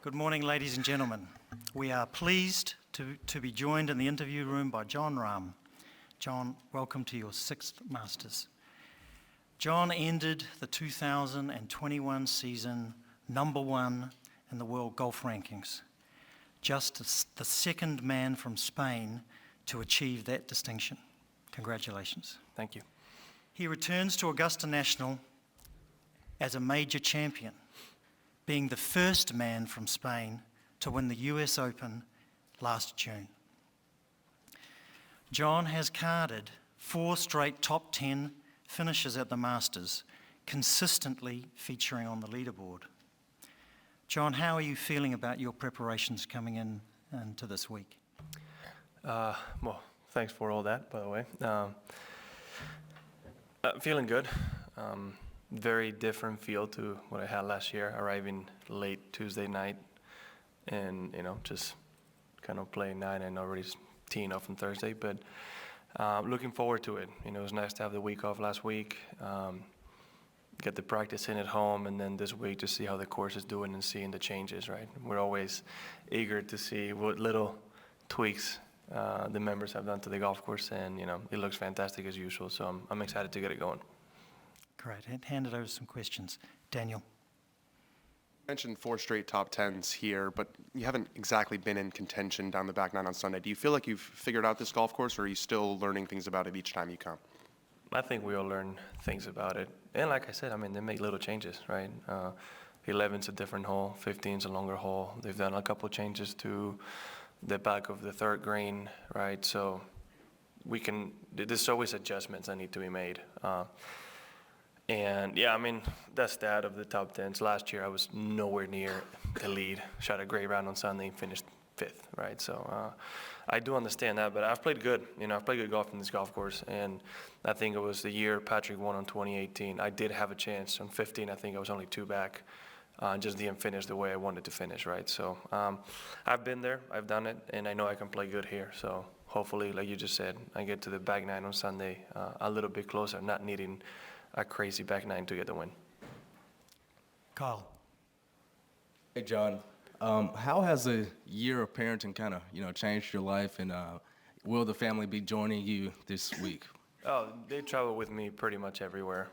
Good morning, ladies and gentlemen. We are pleased to be joined in the interview room by Jon Rahm. Jon, welcome to your sixth Masters. Jon ended the 2021 season #1 in the world golf rankings, just the second man from Spain to achieve that distinction. Congratulations. Thank you. He returns to Augusta National as a major champion, being the first man from Spain to win the US Open last June. Jon has carded 4 straight top 10 finishes at the Masters, consistently featuring on the leaderboard. Jon, how are you feeling about your preparations coming into this week? Well, thanks for all that, by the way. Feeling good. Very different feel to what I had last year, arriving late Tuesday night and, just kind of playing 9 and already teeing off on Thursday. But looking forward to it. It was nice to have the week off last week, get the practice in at home, and then this week to see how the course is doing and seeing the changes, right? We're always eager to see what little tweaks the members have done to the golf course, and, it looks fantastic as usual, so I'm excited to get it going. Great. Hand it over to some questions. Daniel. You mentioned 4 straight top 10s here, but you haven't exactly been in contention down the back 9 on Sunday. Do you feel like you've figured out this golf course, or are you still learning things about it each time you come? I think we all learn things about it. And like I said, they make little changes, right? 11's a different hole, 15's a longer hole. They've done a couple changes to the back of the 3rd green, right? So there's always adjustments that need to be made. And yeah, that's that of the top 10s. Last year I was nowhere near the lead. Shot a great round on Sunday and finished 5th, right? So I do understand that, but I've played good. I've played good golf in this golf course, and I think it was the year Patrick won on 2018. I did have a chance. On 15, I think I was only 2 back. Just didn't finish the way I wanted to finish, right? So I've been there, I've done it, and I know I can play good here. So hopefully, like you just said, I get to the back 9 on Sunday a little bit closer, not needing a crazy back 9 to get the win. Kyle. Hey, Jon. How has a year of parenting kind of, changed your life, and will the family be joining you this week? Oh, they travel with me pretty much everywhere.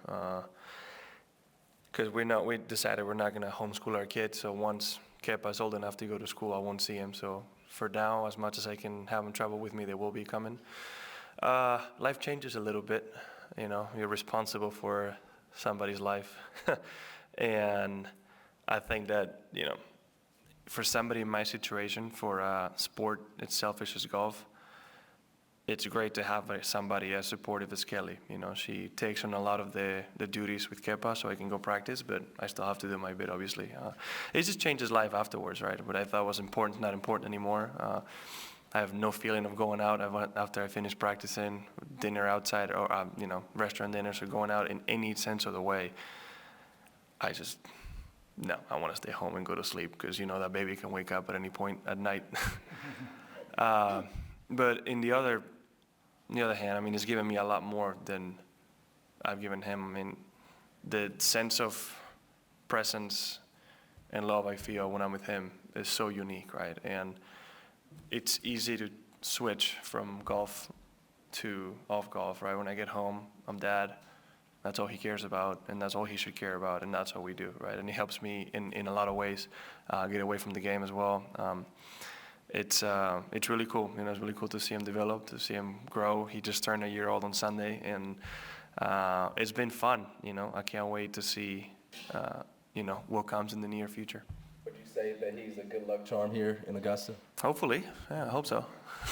Because we decided we're not going to homeschool our kids, so once Kepa's old enough to go to school, I won't see him. So for now, as much as I can have them travel with me, they will be coming. Life changes a little bit. You're responsible for somebody's life. And I think that, for somebody in my situation, for a sport as selfish as golf, it's great to have somebody as supportive as Kelly. She takes on a lot of the duties with Kepa, so I can go practice, but I still have to do my bit, obviously. It just changes life afterwards, right? What I thought was important, not important anymore. I have no feeling of going out after I finish practicing, dinner outside, or restaurant dinners, or going out in any sense of the way. I want to stay home and go to sleep, because that baby can wake up at any point at night. But in the other hand, it's given me a lot more than I've given him. The sense of presence and love I feel when I'm with him is so unique, right? And it's easy to switch from golf to off golf, right? When I get home, I'm dad. That's all he cares about, and that's all he should care about, and that's all we do, right? And he helps me in a lot of ways get away from the game as well. It's really cool. It's really cool to see him develop, to see him grow. He just turned a year old on Sunday, and it's been fun. I can't wait to see what comes in the near future. Would you say that he's a good luck charm here in Augusta? Hopefully, yeah, I hope so.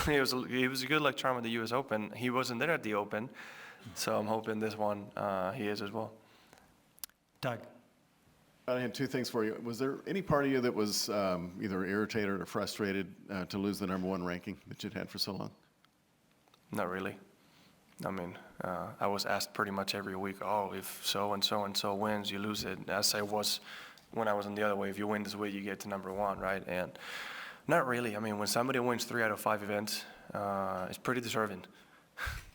He was a good luck charm at the U.S. Open. He wasn't there at the Open, so I'm hoping this one he is as well. Doug. I had 2 things for you. Was there any part of you that was either irritated or frustrated to lose the #1 ranking that you'd had for so long? Not really. I was asked pretty much every week, if so and so and so wins, you lose it. As I was when I was on the other way, if you win this week, you get to #1, right? And not really. When somebody wins 3 out of 5 events, it's pretty deserving.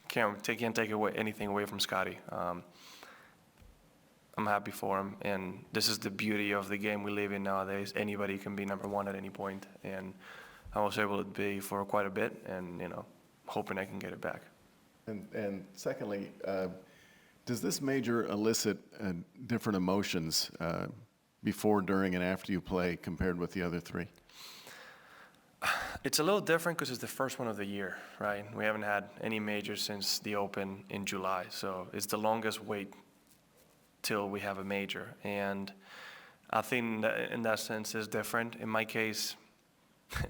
Can't take anything away from Scotty. I'm happy for him, and this is the beauty of the game we live in nowadays. Anybody can be number one at any point, and I was able to be for quite a bit, and hoping I can get it back. And secondly, does this major elicit different emotions before, during, and after you play compared with the other three? It's a little different because it's the first one of the year, right? We haven't had any majors since the Open in July, so it's the longest wait till we have a major. And I think that in that sense is different. In my case,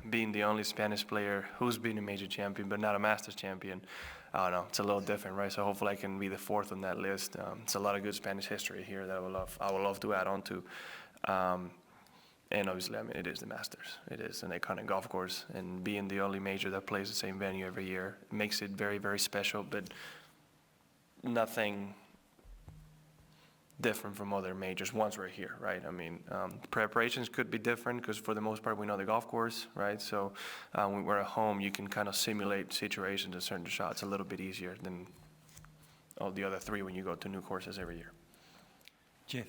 being the only Spanish player who's been a major champion but not a Masters champion, I don't know, it's a little different, right? So hopefully I can be the fourth on that list. It's a lot of good Spanish history here that I would love to add on to. And obviously, I mean, it is the Masters. It is an iconic golf course, and being the only major that plays the same venue every year makes it very, very special, but nothing different from other majors once we're here, right? I mean, preparations could be different because for the most part we know the golf course, right? So when we're at home, you can kind of simulate situations and certain shots a little bit easier than all the other three when you go to new courses every year. Jeff.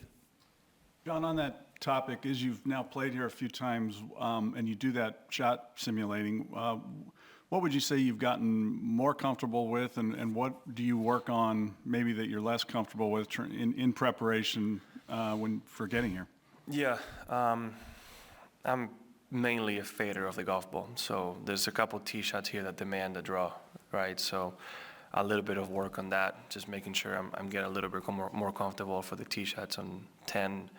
John, on that topic, as you've now played here a few times and you do that shot simulating, what would you say you've gotten more comfortable with, and what do you work on maybe that you're less comfortable with in preparation for getting here? Yeah, I'm mainly a fader of the golf ball, so there's a couple tee shots here that demand a draw, right? So a little bit of work on that, just making sure I'm getting a little bit more comfortable for the tee shots on 10,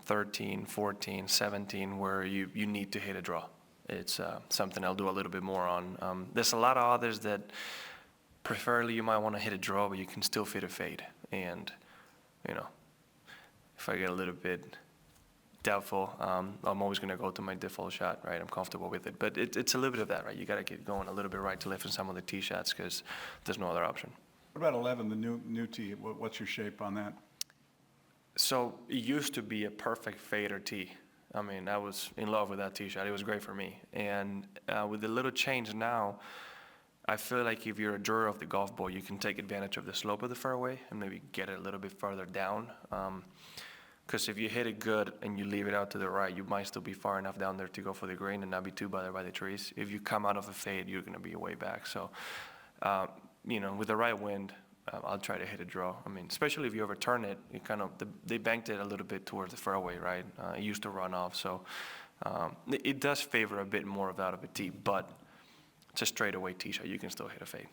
13, 14, 17, where you need to hit a draw. It's something I'll do a little bit more on. There's a lot of others that preferably you might want to hit a draw, but you can still fit a fade. And, if I get a little bit doubtful, I'm always going to go to my default shot, right? I'm comfortable with it. But it's a little bit of that, right? You got to get going a little bit right to left in some of the tee shots because there's no other option. What about 11, the new tee? What's your shape on that? So it used to be a perfect fader tee. I mean, I was in love with that tee shot. It was great for me. And with the little change now, I feel like if you're a drawer of the golf ball, you can take advantage of the slope of the fairway and maybe get it a little bit further down. Because if you hit it good and you leave it out to the right, you might still be far enough down there to go for the green and not be too bothered by the trees. If you come out of a fade, you're going to be way back. So, with the right wind, I'll try to hit a draw. I mean, especially if you overturn it, they banked it a little bit towards the fairway, right? It used to run off, so it does favor a bit more of out of a tee, but it's a straightaway tee shot. You can still hit a fade.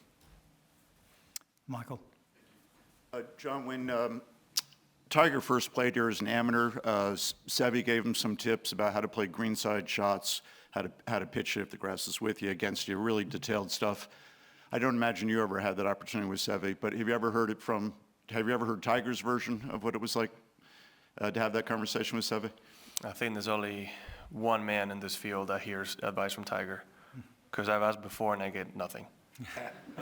Michael. John, when Tiger first played here as an amateur, Seve gave him some tips about how to play greenside shots, how to pitch it if the grass is with you, against you, really detailed stuff. I don't imagine you ever had that opportunity with Seve, but have you ever heard Tiger's version of what it was like to have that conversation with Seve? I think there's only one man in this field that hears advice from Tiger, because I've asked before and I get nothing.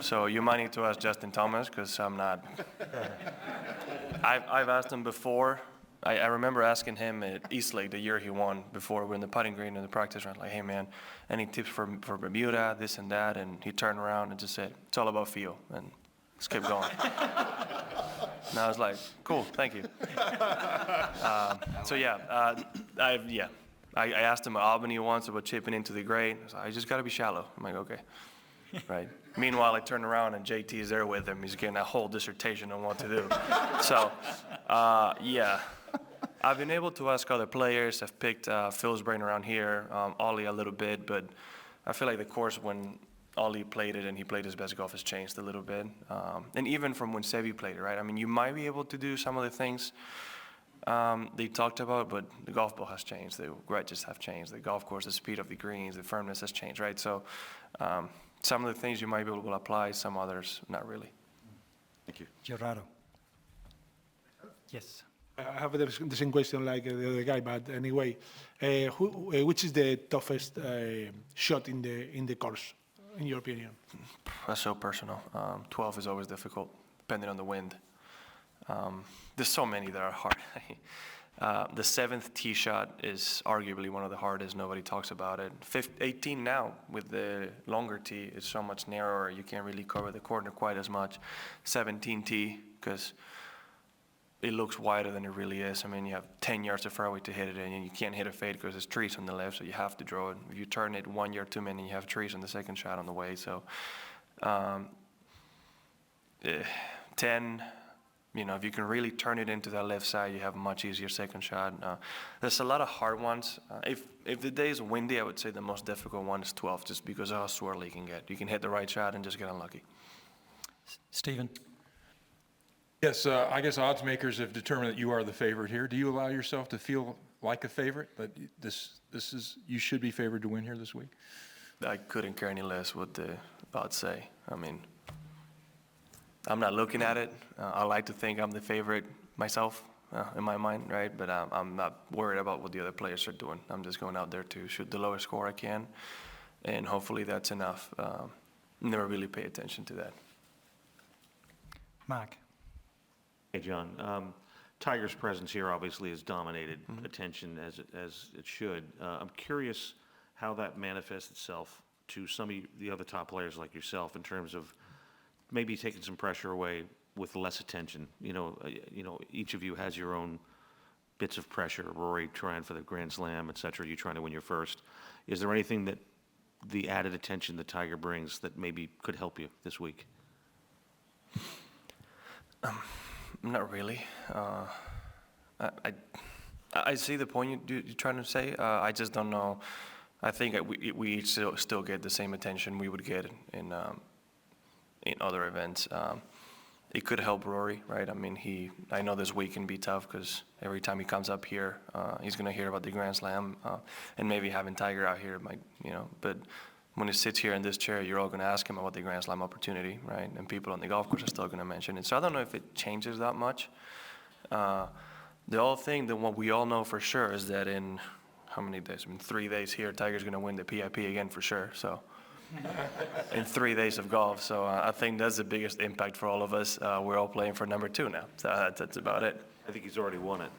So you might need to ask Justin Thomas, because I'm not. I've asked him before. I remember asking him at Eastlake the year he won, before we're in the putting green in the practice round, like, hey man, any tips for Bermuda, this and that? And he turned around and just said, it's all about feel, and just kept going. And I was like, cool, thank you. I asked him at Albany once about chipping into the grade. I just got to be shallow. I'm like, okay, right. Meanwhile, I turn around and JT is there with him. He's getting a whole dissertation on what to do. So, I've been able to ask other players. I've picked Phil's brain around here, Ollie a little bit, but I feel like the course when Ollie played it and he played his best golf has changed a little bit. And even from when Seve played it, right? I mean, you might be able to do some of the things they talked about, but the golf ball has changed. The wedges have changed. The golf course, the speed of the greens, the firmness has changed, right? So some of the things you might be able to apply, some others not really. Thank you. Gerardo. Yes. I have the same question like the other guy, but anyway, which is the toughest shot in the course, in your opinion? That's so personal. 12 is always difficult, depending on the wind. There's so many that are hard. The seventh tee shot is arguably one of the hardest. Nobody talks about it. 18 now, with the longer tee, it's so much narrower. You can't really cover the corner quite as much. 17 tee, because it looks wider than it really is. I mean, you have 10 yards of fairway to hit it in, and you can't hit a fade because there's trees on the left, so you have to draw it. If you turn it 1 yard too many, you have trees on the second shot on the way. So 10, if you can really turn it into that left side, you have a much easier second shot. There's a lot of hard ones. If the day is windy, I would say the most difficult one is 12, just because of how swirly you can get. You can hit the right shot and just get unlucky. Stephen? Yes, I guess odds makers have determined that you are the favorite here. Do you allow yourself to feel like a favorite, that you should be favored to win here this week? I couldn't care any less what the odds say. I mean, I'm not looking at it. I like to think I'm the favorite myself in my mind, right? But I'm not worried about what the other players are doing. I'm just going out there to shoot the lowest score I can, and hopefully that's enough. Never really pay attention to that. Mark? Hey, John. Tiger's presence here obviously has dominated attention as it should. I'm curious how that manifests itself to some of the other top players like yourself in terms of maybe taking some pressure away with less attention. Each of you has your own bits of pressure. Rory trying for the Grand Slam, et cetera. You trying to win your first. Is there anything that the added attention that Tiger brings that maybe could help you this week? Not really. I see the point you're trying to say. I just don't know. I think we each still get the same attention we would get in other events. It could help Rory, right? I mean, I know this week can be tough because every time he comes up here, he's going to hear about the Grand Slam, and maybe having Tiger out here might, but when he sits here in this chair, you're all going to ask him about the Grand Slam opportunity, right? And people on the golf course are still going to mention it. So I don't know if it changes that much. The whole thing that what we all know for sure is that in how many days? I mean, 3 days here, Tiger's going to win the PIP again for sure. So in 3 days of golf. So I think that's the biggest impact for all of us. We're all playing for number 2 now. So that's about it. I think he's already won it.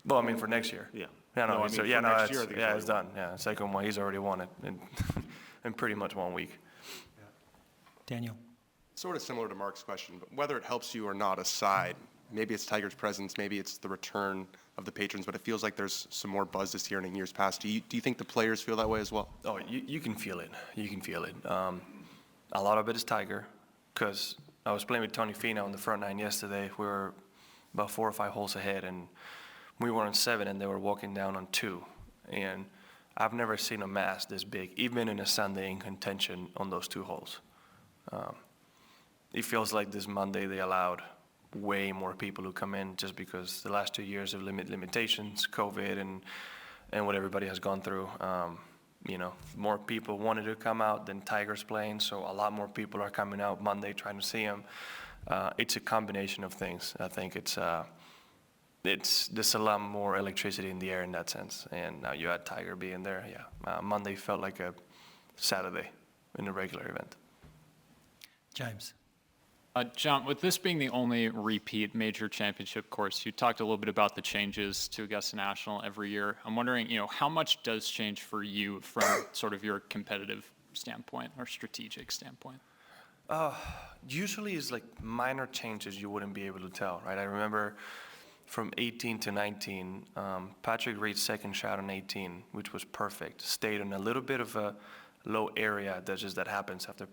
Well, I mean, for next year. Yeah. Yeah, No, I mean, for next year, I think he's it's done. Yeah, second one, he's already won it in pretty much 1 week. Daniel? Sort of similar to Mark's question, but whether it helps you or not aside, maybe it's Tiger's presence, maybe it's the return of the patrons, but it feels like there's some more buzz this year than in years past. Do you think the players feel that way as well? Oh, you can feel it. You can feel it. A lot of it is Tiger, because I was playing with Tony Finau on the front nine yesterday. We were about 4 or 5 holes ahead, and we were on 7, and they were walking down on 2. And I've never seen a mass this big, even in a Sunday in contention on those 2 holes. It feels like this Monday they allowed way more people who come in just because the last 2 years of limitations, COVID, and what everybody has gone through. More people wanted to come out than Tiger's playing, so a lot more people are coming out Monday trying to see him. It's a combination of things. I think there's a lot more electricity in the air in that sense. And now you had Tiger being there, yeah. Monday felt like a Saturday in a regular event. James? John, with this being the only repeat major championship course, you talked a little bit about the changes to Augusta National every year. I'm wondering, how much does change for you from sort of your competitive standpoint or strategic standpoint? Usually it's like minor changes you wouldn't be able to tell, right? I remember from 18 to 19, Patrick Reed's second shot on 18, which was perfect, stayed in a little bit of a low area that happens after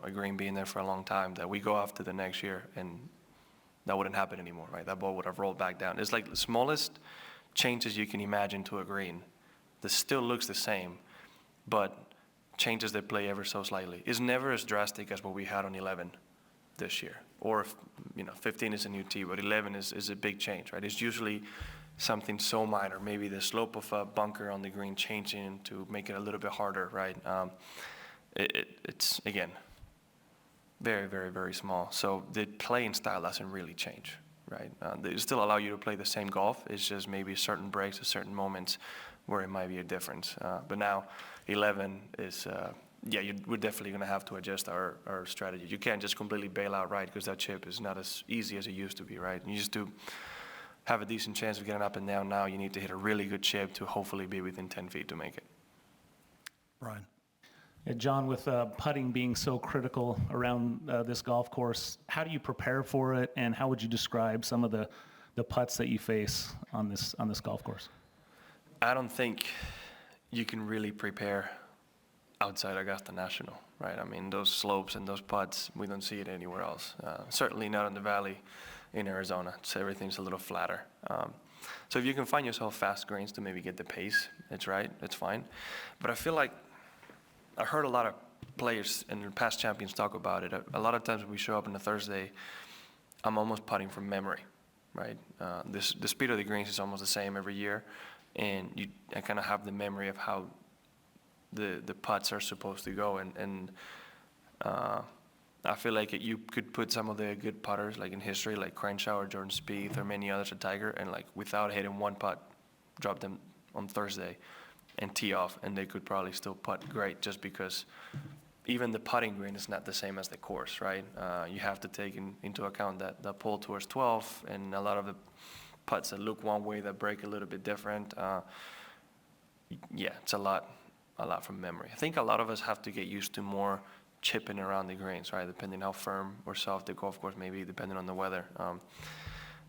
a green being there for a long time, that we go after the next year, and that wouldn't happen anymore, right? That ball would have rolled back down. It's like the smallest changes you can imagine to a green. This still looks the same, but changes they play ever so slightly. It's never as drastic as what we had on 11 this year. Or, 15 is a new tee, but 11 is a big change, right? It's usually something so minor, maybe the slope of a bunker on the green changing to make it a little bit harder, right? It's, again, very, very, very small. So the playing style doesn't really change, right? They still allow you to play the same golf. It's just maybe certain breaks at certain moments where it might be a difference. But now 11 is, we're definitely going to have to adjust our strategy. You can't just completely bail out, right? Because that chip is not as easy as it used to be, right? You used to have a decent chance of getting up and down. Now you need to hit a really good chip to hopefully be within 10 feet to make it. Brian? Yeah, John, with putting being so critical around this golf course, how do you prepare for it, and how would you describe some of the the putts that you face on this golf course? I don't think you can really prepare outside Augusta National, right? I mean, those slopes and those putts, we don't see it anywhere else. Certainly not in the valley in Arizona. So everything's a little flatter. So if you can find yourself fast greens to maybe get the pace, it's right, it's fine. But I feel like I heard a lot of players and past champions talk about it. A lot of times when we show up on a Thursday, I'm almost putting from memory, right? The speed of the greens is almost the same every year, and I kind of have the memory of how the putts are supposed to go, and I feel like you could put some of the good putters like in history, like Crenshaw or Jordan Spieth or many others at Tiger, and like without hitting one putt, drop them on Thursday and tee off, and they could probably still putt great, just because even the putting green is not the same as the course, right? You have to take into account that the pull towards 12 and a lot of the putts that look one way that break a little bit different. Yeah, it's a lot from memory. I think a lot of us have to get used to more chipping around the greens, right? Depending how firm or soft the golf course may be, depending on the weather.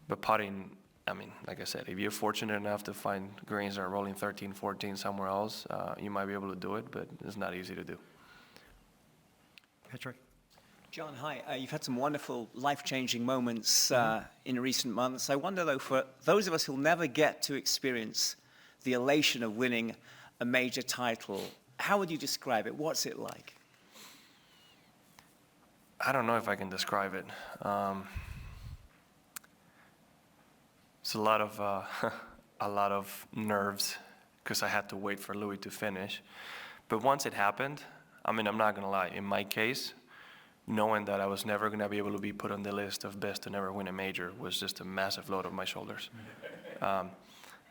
But putting, I mean, like I said, if you're fortunate enough to find greens that are rolling 13, 14 somewhere else, you might be able to do it, but it's not easy to do. Patrick? John, hi. You've had some wonderful, life-changing moments in recent months. I wonder, though, for those of us who'll never get to experience the elation of winning a major title, how would you describe it? What's it like? I don't know if I can describe it. It's a lot of nerves, because I had to wait for Louis to finish. But once it happened, I mean, I'm not gonna lie. In my case, knowing that I was never gonna be able to be put on the list of best to never win a major was just a massive load off my shoulders.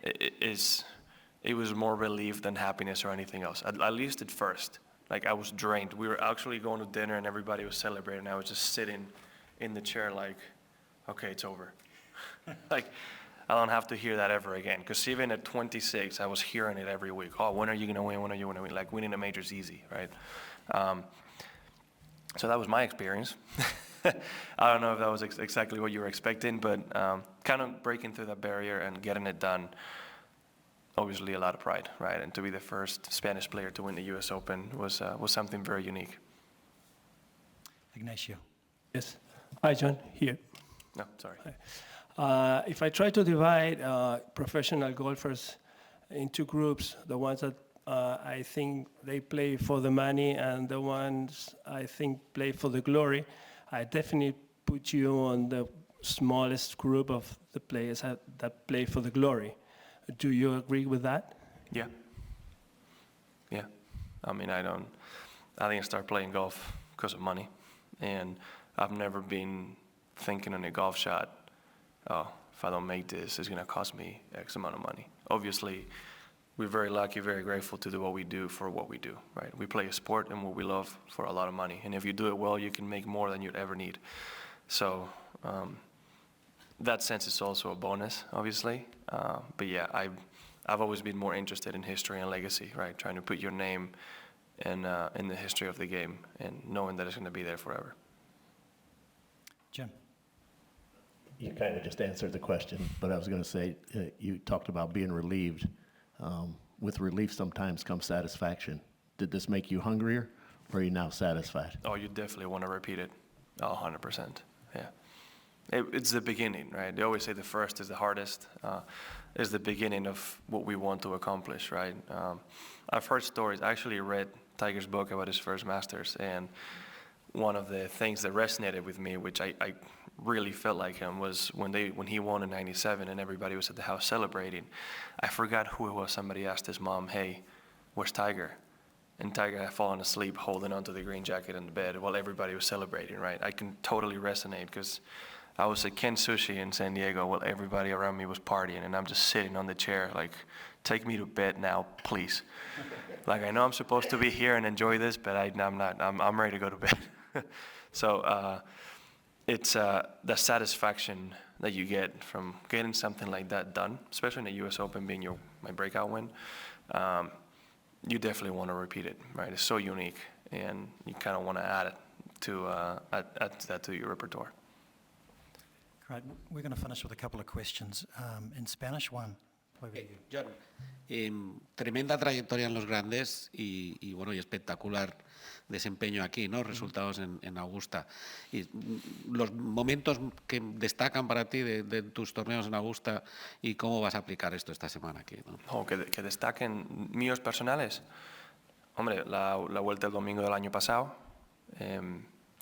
It was more relief than happiness or anything else. At least at first. Like, I was drained. We were actually going to dinner and everybody was celebrating. I was just sitting in the chair like, okay, it's over. Like, I don't have to hear that ever again. Because even at 26, I was hearing it every week. Oh, when are you going to win? When are you going to win? Like, winning a major is easy, right? So that was my experience. I don't know if that was exactly what you were expecting, but kind of breaking through that barrier and getting it done, obviously a lot of pride, right? And to be the first Spanish player to win the U.S. Open was something very unique. Ignacio? Yes. Hi, John. Here. No, sorry. If I try to divide professional golfers into groups, the ones that I think they play for the money and the ones I think play for the glory, I definitely put you on the smallest group of the players that play for the glory. Do you agree with that? Yeah. Yeah. I mean, I didn't start playing golf because of money. And I've never been thinking on a golf shot, oh, if I don't make this, it's going to cost me X amount of money. Obviously, we're very lucky, very grateful to do what we do for what we do, right? We play a sport and what we love for a lot of money. And if you do it well, you can make more than you'd ever need. So that sense is also a bonus, obviously. But yeah, I've always been more interested in history and legacy, right? Trying to put your name in the history of the game and knowing that it's going to be there forever. Jim? You kind of just answered the question, but I was going to say, you talked about being relieved. With relief sometimes comes satisfaction. Did this make you hungrier, or are you now satisfied? Oh, you definitely want to repeat it. 100%, yeah. It's the beginning, right? They always say the first is the hardest. Is the beginning of what we want to accomplish, right? I've heard stories. I actually read Tiger's book about his first Masters, and one of the things that resonated with me, which I really felt like him, was when he won in '97 and everybody was at the house celebrating. I forgot who it was. Somebody asked his mom, "Hey, where's Tiger?" And Tiger had fallen asleep holding onto the green jacket in the bed while everybody was celebrating, right? I can totally resonate because I was at Ken Sushi in San Diego while everybody around me was partying, and I'm just sitting on the chair like, take me to bed now, please. Like, I know I'm supposed to be here and enjoy this, but I'm not. I'm ready to go to bed. So it's the satisfaction that you get from getting something like that done, especially in the U.S. Open being my breakout win. You definitely want to repeat it, right? It's so unique, and you kind of want to add it to add that to your repertoire. Right, we're going to finish with a couple of questions in Spanish. One, over you. John, tremenda trayectoria en los grandes y bueno, y espectacular desempeño aquí, ¿no? Resultados en Augusta. Y los momentos que destacan para ti de tus torneos en Augusta y cómo vas a aplicar esto esta semana aquí, ¿no? O que destaquen míos personales. Hombre, la vuelta el domingo del año pasado,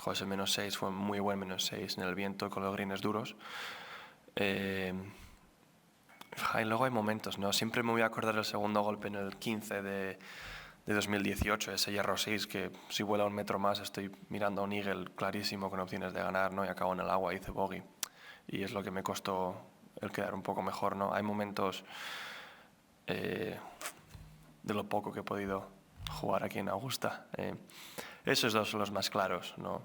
ese -6 fue muy buen -6 en el viento con los greens duros. Y luego hay momentos, ¿no? Siempre me voy a acordar del segundo golpe en el 15 de 2018, ese hierro 6, que si vuela un metro más estoy mirando a un eagle clarísimo con opciones de ganar, ¿no? Y acabo en el agua, hice bogey. Y es lo que me costó el quedar un poco mejor, ¿no? Hay momentos de lo poco que he podido jugar aquí en Augusta. Esos dos son los más claros, ¿no?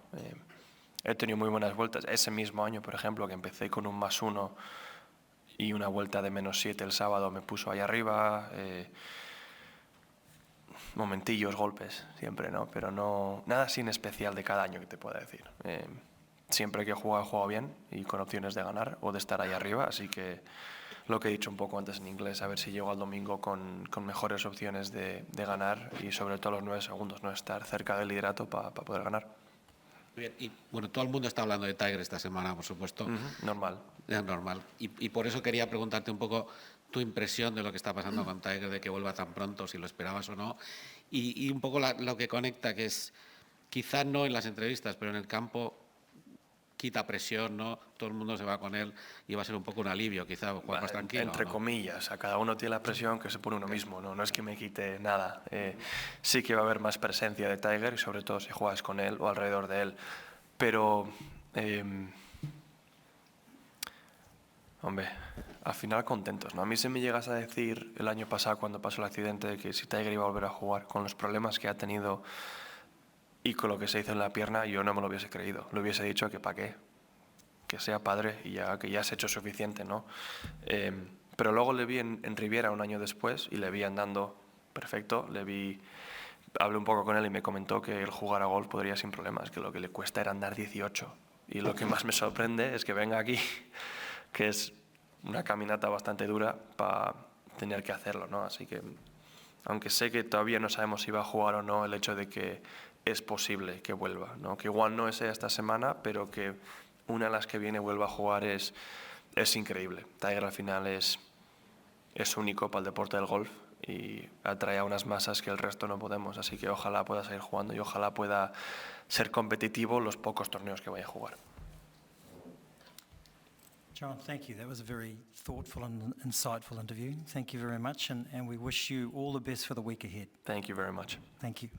He tenido muy buenas vueltas. Ese mismo año, por ejemplo, que empecé con un +1 y una vuelta de -7 el sábado me puso ahí arriba. Momentillos, golpes, siempre, ¿no? Pero no, nada sin especial de cada año que te pueda decir. Siempre que he jugado bien y con opciones de ganar o de estar ahí arriba, así que lo que he dicho un poco antes en inglés, a ver si llego al domingo con mejores opciones de ganar y sobre todo los 9 segundos, ¿no? Estar cerca del liderato para poder ganar. Bien, y bueno, todo el mundo está hablando de Tiger esta semana, por supuesto. Normal. Es normal. Y por eso quería preguntarte un poco tu impresión de lo que está pasando con Tiger, de que vuelva tan pronto, si lo esperabas o no. Y un poco lo que conecta, que es, quizás no en las entrevistas, pero en el campo quita presión, ¿no? Todo el mundo se va con él y va a ser un poco un alivio, quizá, jugar más tranquilo. Entre ¿no? comillas, a cada uno tiene la presión que se pone uno mismo, ¿no? No es que me quite nada. Sí que va a haber más presencia de Tiger y sobre todo si juegas con él o alrededor de él. Pero, hombre, al final contentos, ¿no? A mí se me llegas a decir el año pasado cuando pasó el accidente de que si Tiger iba a volver a jugar con los problemas que ha tenido y con lo que se hizo en la pierna, yo no me lo hubiese creído. Le hubiese dicho que para qué, que sea padre y ya que ya has hecho suficiente, ¿no? Pero luego le vi en Riviera un año después y le vi andando perfecto, hablé un poco con él y me comentó que el jugar a golf podría sin problemas, que lo que le cuesta era andar 18. Y lo que más me sorprende es que venga aquí, que es una caminata bastante dura para tener que hacerlo, ¿no? Así que, aunque sé que todavía no sabemos si va a jugar o no, el hecho de que es posible que vuelva, ¿no? Que igual no es esta semana, pero que una de las que viene vuelva a jugar es increíble. Tiger al final es único para el deporte del golf y atrae a unas masas que el resto no podemos, así que ojalá pueda seguir jugando y ojalá pueda ser competitivo los pocos torneos que vaya a jugar. John, thank you. That was a very thoughtful and insightful interview. Thank you very much, and we wish you all the best for the week ahead. Thank you very much. Thank you.